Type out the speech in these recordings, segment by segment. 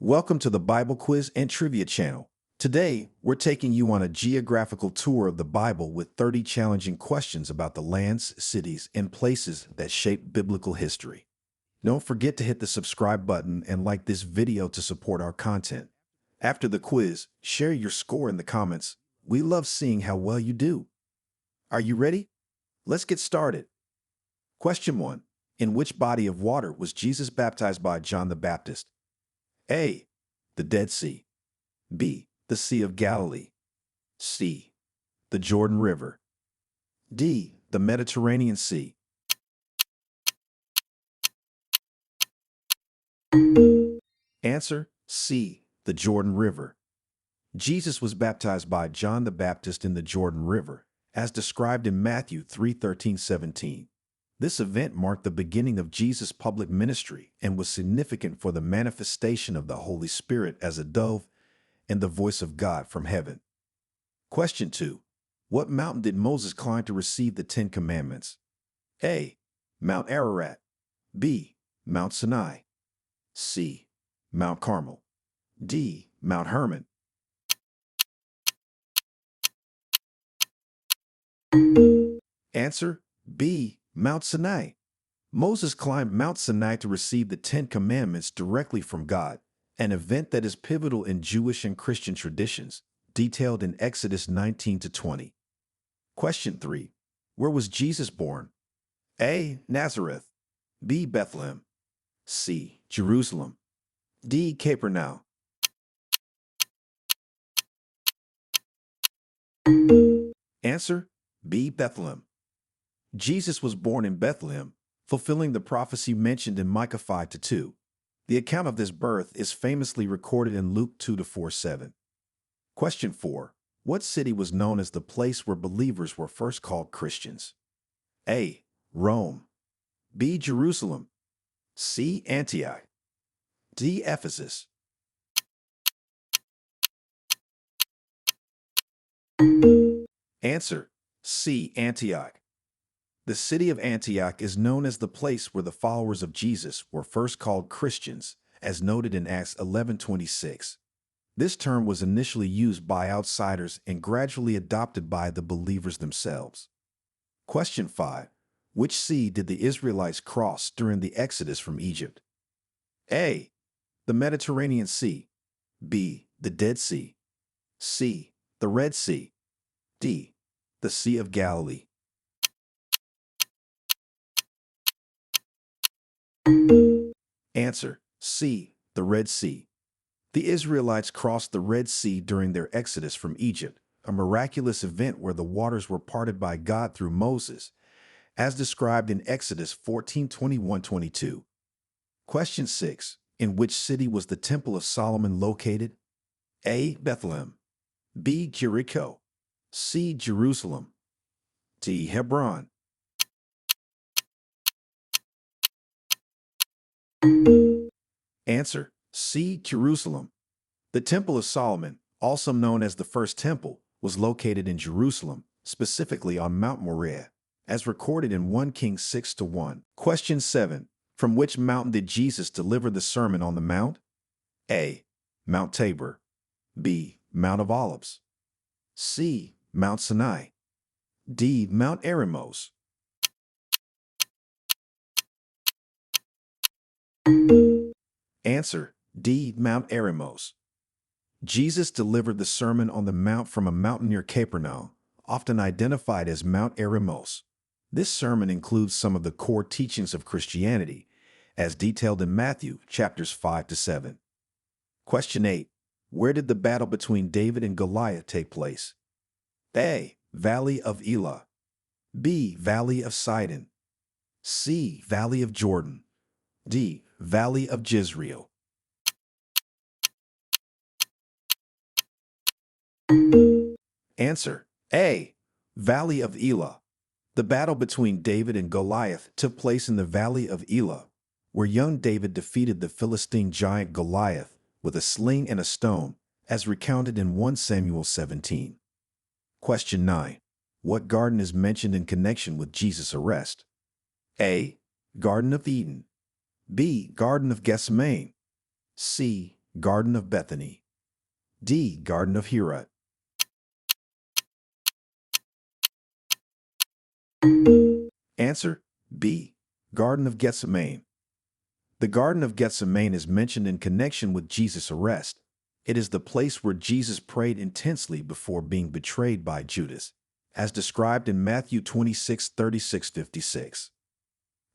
Welcome to the Bible Quiz and Trivia channel. Today, we're taking you on a geographical tour of the Bible with 30 challenging questions about the lands, cities, and places that shape biblical history. Don't forget to hit the subscribe button and like this video to support our content. After the quiz, share your score in the comments. We love seeing how well you do. Are you ready? Let's get started. Question 1. In which body of water was Jesus baptized by John the Baptist? A. The Dead Sea. B. The Sea of Galilee. C. The Jordan River. D. The Mediterranean Sea. Answer C. The Jordan River. Jesus was baptized by John the Baptist in the Jordan River, as described in Matthew 3:13-17. This event marked the beginning of Jesus' public ministry and was significant for the manifestation of the Holy Spirit as a dove and the voice of God from heaven. Question 2. What mountain did Moses climb to receive the Ten Commandments? A. Mount Ararat. B. Mount Sinai. C. Mount Carmel. D. Mount Hermon. Answer B. Mount Sinai. Moses climbed Mount Sinai to receive the Ten Commandments directly from God, an event that is pivotal in Jewish and Christian traditions, detailed in Exodus 19-20. Question 3. Where was Jesus born? A. Nazareth. B. Bethlehem. C. Jerusalem. D. Capernaum. Answer B. Bethlehem. Jesus was born in Bethlehem, fulfilling the prophecy mentioned in Micah 5-2. The account of this birth is famously recorded in Luke 2-4-7. Question 4. What city was known as the place where believers were first called Christians? A. Rome. B. Jerusalem. C. Antioch. D. Ephesus. Answer C. Antioch. The city of Antioch is known as the place where the followers of Jesus were first called Christians, as noted in Acts 11:26. This term was initially used by outsiders and gradually adopted by the believers themselves. Question 5. Which sea did the Israelites cross during the Exodus from Egypt? A. The Mediterranean Sea. B. The Dead Sea. C. The Red Sea. D. The Sea of Galilee. Answer C. The Red Sea. The Israelites crossed the Red Sea during their exodus from Egypt, a miraculous event where the waters were parted by God through Moses, as described in Exodus 14:21-22. Question 6. In which city was the Temple of Solomon located? A. Bethlehem. B. Jericho. C. Jerusalem. D. Hebron. Answer C. Jerusalem. The Temple of Solomon, also known as the First Temple, was located in Jerusalem, specifically on Mount Moriah, as recorded in 1 Kings 6-1. Question 7. From which mountain did Jesus deliver the Sermon on the Mount? A. Mount Tabor. B. Mount of Olives. C. Mount Sinai. D. Mount Eremos. Answer D. Mount Eremos. Jesus delivered the Sermon on the Mount from a mountain near Capernaum, often identified as Mount Eremos. This sermon includes some of the core teachings of Christianity, as detailed in Matthew chapters 5-7. Question 8. Where did the battle between David and Goliath take place? A. Valley of Elah. B. Valley of Sidon. C. Valley of Jordan. D. Valley of Jezreel. Answer A. Valley of Elah. The battle between David and Goliath took place in the Valley of Elah, where young David defeated the Philistine giant Goliath with a sling and a stone, as recounted in 1 Samuel 17. Question 9. What garden is mentioned in connection with Jesus' arrest? A. Garden of Eden. B. Garden of Gethsemane. C. Garden of Bethany. D. Garden of Herod. Answer B. Garden of Gethsemane. The Garden of Gethsemane is mentioned in connection with Jesus' arrest. It is the place where Jesus prayed intensely before being betrayed by Judas, as described in Matthew 26:36-56.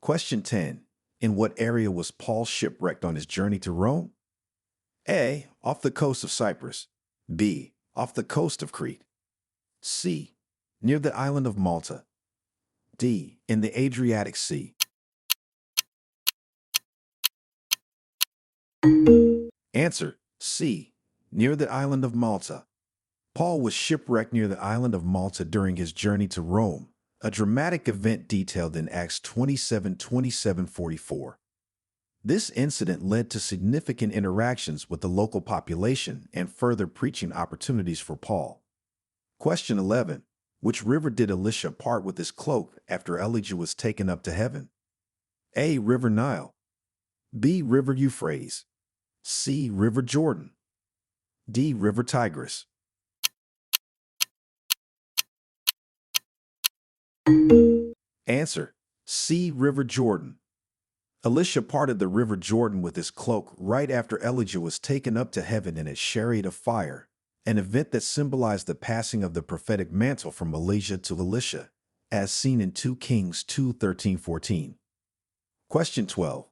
Question 10. In what area was Paul shipwrecked on his journey to Rome? A. Off the coast of Cyprus. B. Off the coast of Crete. C. Near the island of Malta. D. In the Adriatic Sea. Answer C. Near the island of Malta. Paul was shipwrecked near the island of Malta during his journey to Rome, a dramatic event detailed in Acts 27:27-44. This incident led to significant interactions with the local population and further preaching opportunities for Paul. Question 11. Which river did Elisha part with his cloak after Elijah was taken up to heaven? A. River Nile. B. River Euphrates. C. River Jordan. D. River Tigris. Answer C. River Jordan. Elisha parted the River Jordan with his cloak right after Elijah was taken up to heaven in a chariot of fire, an event that symbolized the passing of the prophetic mantle from Elijah to Elisha, as seen in 2 Kings 2:13-14. Question 12.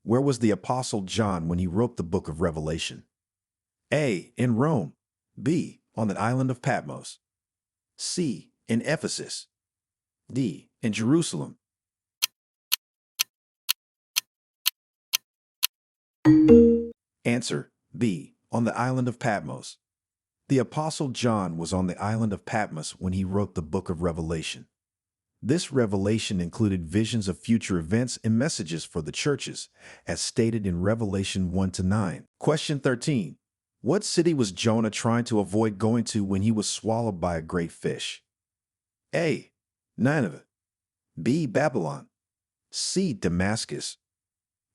Where was the Apostle John when he wrote the book of Revelation? A. In Rome. B. On the island of Patmos. C. In Ephesus. D. In Jerusalem. Answer B. On the island of Patmos. The Apostle John was on the island of Patmos when he wrote the book of Revelation. This revelation included visions of future events and messages for the churches, as stated in Revelation 1-9. Question 13. What city was Jonah trying to avoid going to when he was swallowed by a great fish? A. Nineveh. B. Babylon. C. Damascus.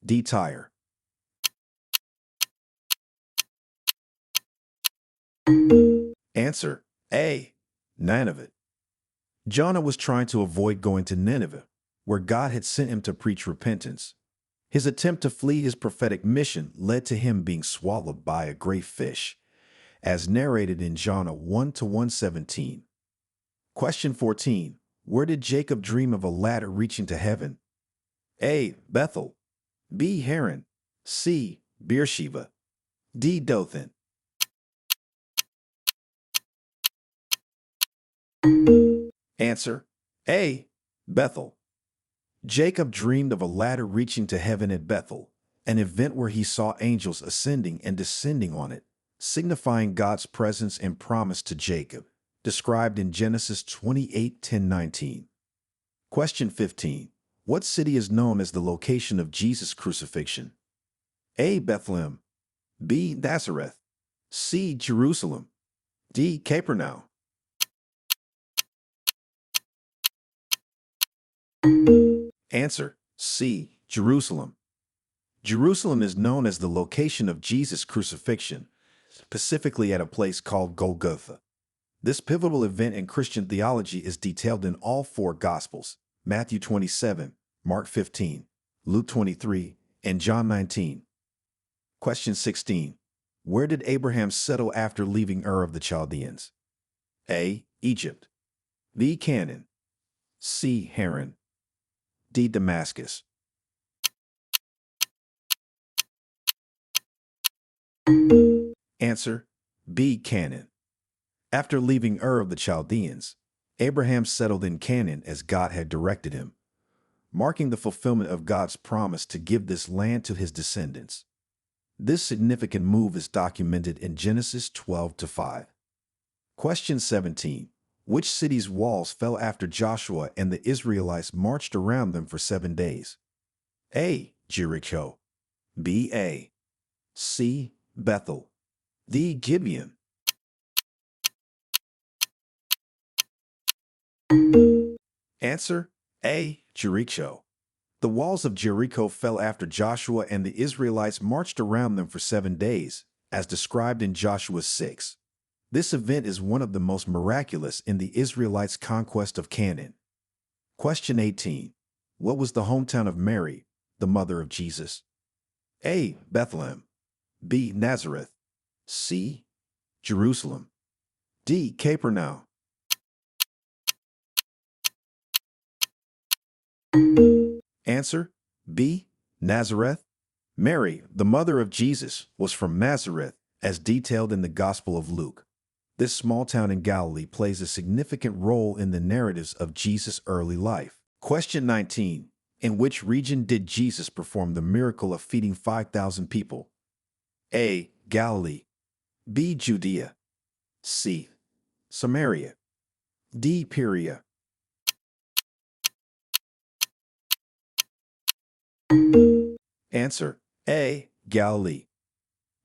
D. Tyre. Answer A. Nineveh. Jonah was trying to avoid going to Nineveh, where God had sent him to preach repentance. His attempt to flee his prophetic mission led to him being swallowed by a great fish, as narrated in Jonah 1-117. Question 14. Where did Jacob dream of a ladder reaching to heaven? A. Bethel. B. Haran. C. Beersheba. D. Dothan. Answer A. Bethel. Jacob dreamed of a ladder reaching to heaven at Bethel, an event where he saw angels ascending and descending on it, signifying God's presence and promise to Jacob, described in Genesis 28:10-19. Question 15. What city is known as the location of Jesus' crucifixion? A. Bethlehem. B. Nazareth. C. Jerusalem. D. Capernaum. Answer C. Jerusalem. Jerusalem is known as the location of Jesus' crucifixion, specifically at a place called Golgotha. This pivotal event in Christian theology is detailed in all four Gospels: Matthew 27, Mark 15, Luke 23, and John 19. Question 16. Where did Abraham settle after leaving Ur of the Chaldeans? A. Egypt. B. Canaan. C. Haran. D. Damascus. Answer B. Canaan. After leaving Ur of the Chaldeans, Abraham settled in Canaan as God had directed him, marking the fulfillment of God's promise to give this land to his descendants. This significant move is documented in Genesis 12-5. Question 17. Which city's walls fell after Joshua and the Israelites marched around them for 7 days? A. Jericho. B. A. C. Bethel. D. Gibeon. Answer A. Jericho. The walls of Jericho fell after Joshua and the Israelites marched around them for 7 days, as described in Joshua 6. This event is one of the most miraculous in the Israelites' conquest of Canaan. Question 18. What was the hometown of Mary, the mother of Jesus? A. Bethlehem. B. Nazareth. C. Jerusalem. D. Capernaum. Answer B. Nazareth. Mary, the mother of Jesus, was from Nazareth, as detailed in the Gospel of Luke. This small town in Galilee plays a significant role in the narratives of Jesus' early life. Question 19. In which region did Jesus perform the miracle of feeding 5,000 people? A. Galilee. B. Judea. C. Samaria. D. Perea. Answer A. Galilee.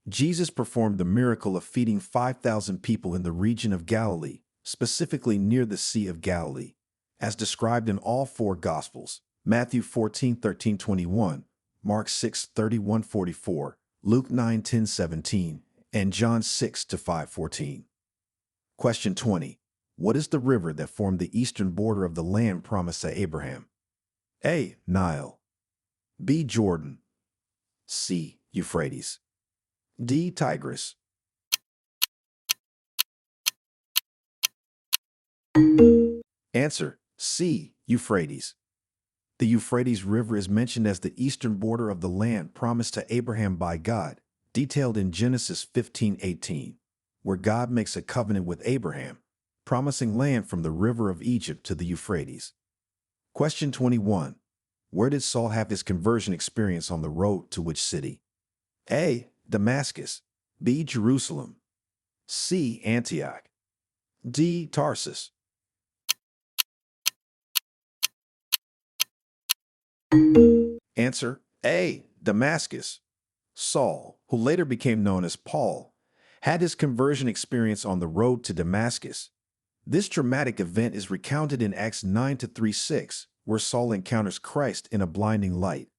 Jesus performed the miracle of feeding 5,000 people in the region of Galilee, specifically near the Sea of Galilee, as described in all four Gospels: Matthew 14:13-21, Mark 6:31-44, Luke 9:10-17, and John 6-5:14. Question 20. What is the river that formed the eastern border of the land promised to Abraham? A. Nile. B. Jordan. C. Euphrates. D. Tigris. Answer C. Euphrates. The Euphrates River is mentioned as the eastern border of the land promised to Abraham by God, detailed in Genesis 15:18, where God makes a covenant with Abraham, promising land from the river of Egypt to the Euphrates. Question 21. Where did Saul have his conversion experience on the road to which city? A. Damascus. B. Jerusalem. C. Antioch. D. Tarsus. Answer A. Damascus. Saul, who later became known as Paul, had his conversion experience on the road to Damascus. This dramatic event is recounted in Acts 9-3-6, where Saul encounters Christ in a blinding light.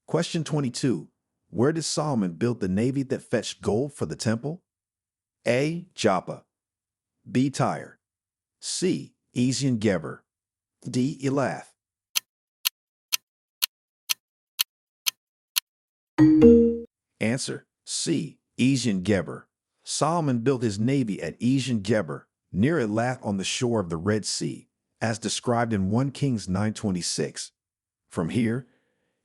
Question 22. Where did Solomon build the navy that fetched gold for the temple? A. Joppa. B. Tyre. C. Ezion Geber. D. Elath. Answer C. Ezion Geber. Solomon built his navy at Ezion Geber, near Elath on the shore of the Red Sea, as described in 1 Kings 9:26. From here,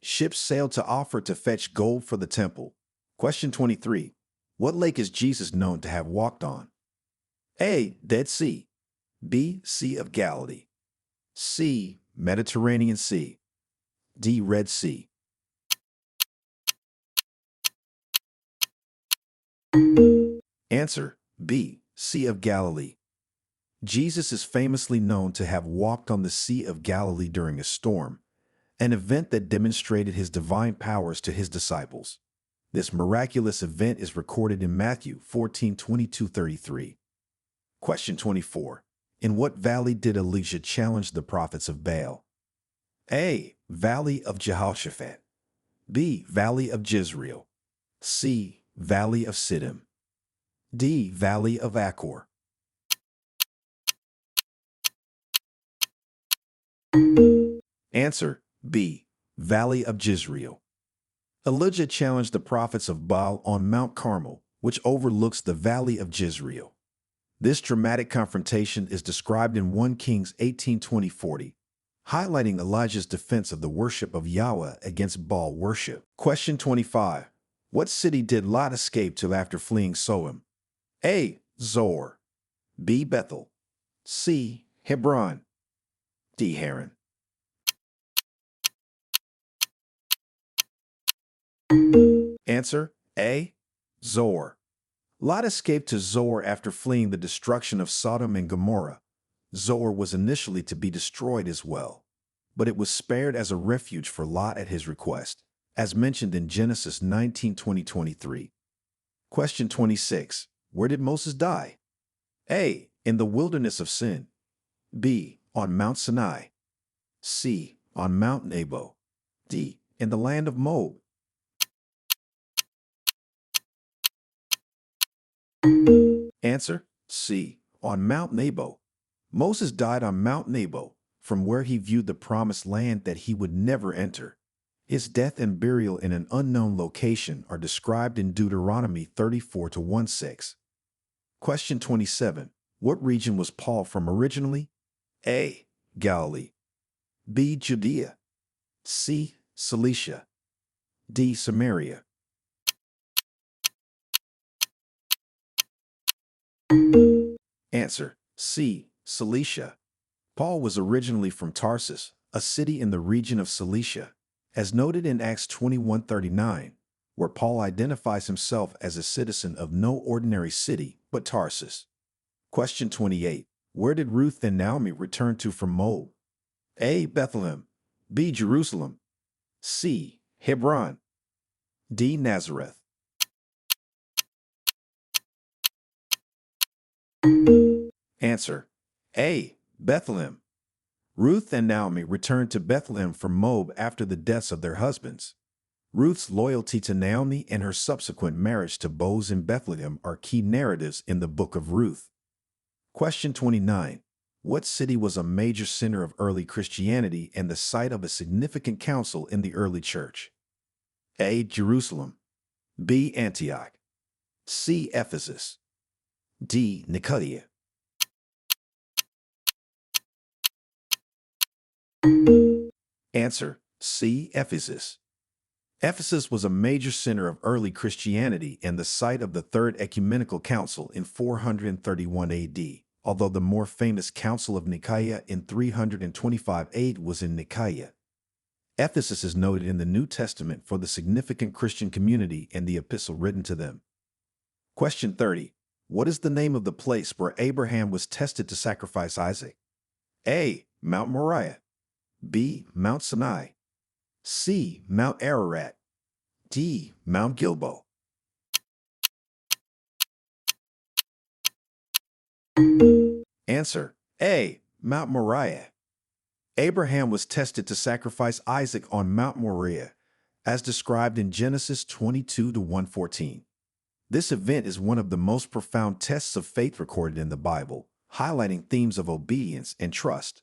ships sailed to Offer to fetch gold for the temple. Question 23. What lake is Jesus known to have walked on? A. Dead Sea. B. Sea of Galilee. C. Mediterranean Sea. D. Red Sea. Answer B. Sea of Galilee. Jesus is famously known to have walked on the Sea of Galilee during a storm, an event that demonstrated his divine powers to his disciples. This miraculous event is recorded in Matthew 14:22-33. Question 24. In what valley did Elijah challenge the prophets of Baal? A. Valley of Jehoshaphat. B. Valley of Jezreel. C. Valley of Siddim. D. Valley of Achor. Answer B. Valley of Jezreel. Elijah challenged the prophets of Baal on Mount Carmel, which overlooks the Valley of Jezreel. This dramatic confrontation is described in 1 Kings 18:20-40, highlighting Elijah's defense of the worship of Yahweh against Baal worship. Question 25. What city did Lot escape to after fleeing Sodom? A. Zoar. B. Bethel. C. Hebron. D. Haran. Answer A. Zoar. Lot escaped to Zoar after fleeing the destruction of Sodom and Gomorrah. Zoar was initially to be destroyed as well, but it was spared as a refuge for Lot at his request, as mentioned in Genesis 19:20-23. Question 26. Where did Moses die? A. In the wilderness of Sin. B. On Mount Sinai. C. On Mount Nebo. D. In the land of Moab. Answer C. On Mount Nebo. Moses died on Mount Nebo, from where he viewed the promised land that he would never enter. His death and burial in an unknown location are described in Deuteronomy 34 to 16. Question 27. What region was Paul from originally? A. Galilee. B. Judea. C. Cilicia. D. Samaria. Answer C. Cilicia. Paul was originally from Tarsus, a city in the region of Cilicia, as noted in Acts 21:39, where Paul identifies himself as a citizen of no ordinary city but Tarsus. Question 28. Where did Ruth and Naomi return to from Moab? A. Bethlehem. B. Jerusalem. C. Hebron. D. Nazareth. Answer A. Bethlehem. Ruth and Naomi returned to Bethlehem from Moab after the deaths of their husbands. Ruth's loyalty to Naomi and her subsequent marriage to Boaz in Bethlehem are key narratives in the book of Ruth. Question 29. What city was a major center of early Christianity and the site of a significant council in the early church? A. Jerusalem. B. Antioch. C. Ephesus. D. Nicaea. Answer C. Ephesus. Ephesus was a major center of early Christianity and the site of the Third Ecumenical Council in 431 AD, although the more famous Council of Nicaea in 325 AD was in Nicaea. Ephesus is noted in the New Testament for the significant Christian community and the epistle written to them. Question 30. What is the name of the place where Abraham was tested to sacrifice Isaac? A. Mount Moriah. B. Mount Sinai. C. Mount Ararat. D. Mount Gilbo. Answer A. Mount Moriah. Abraham was tested to sacrifice Isaac on Mount Moriah, as described in Genesis 22 to 114. This event is one of the most profound tests of faith recorded in the Bible, highlighting themes of obedience and trust.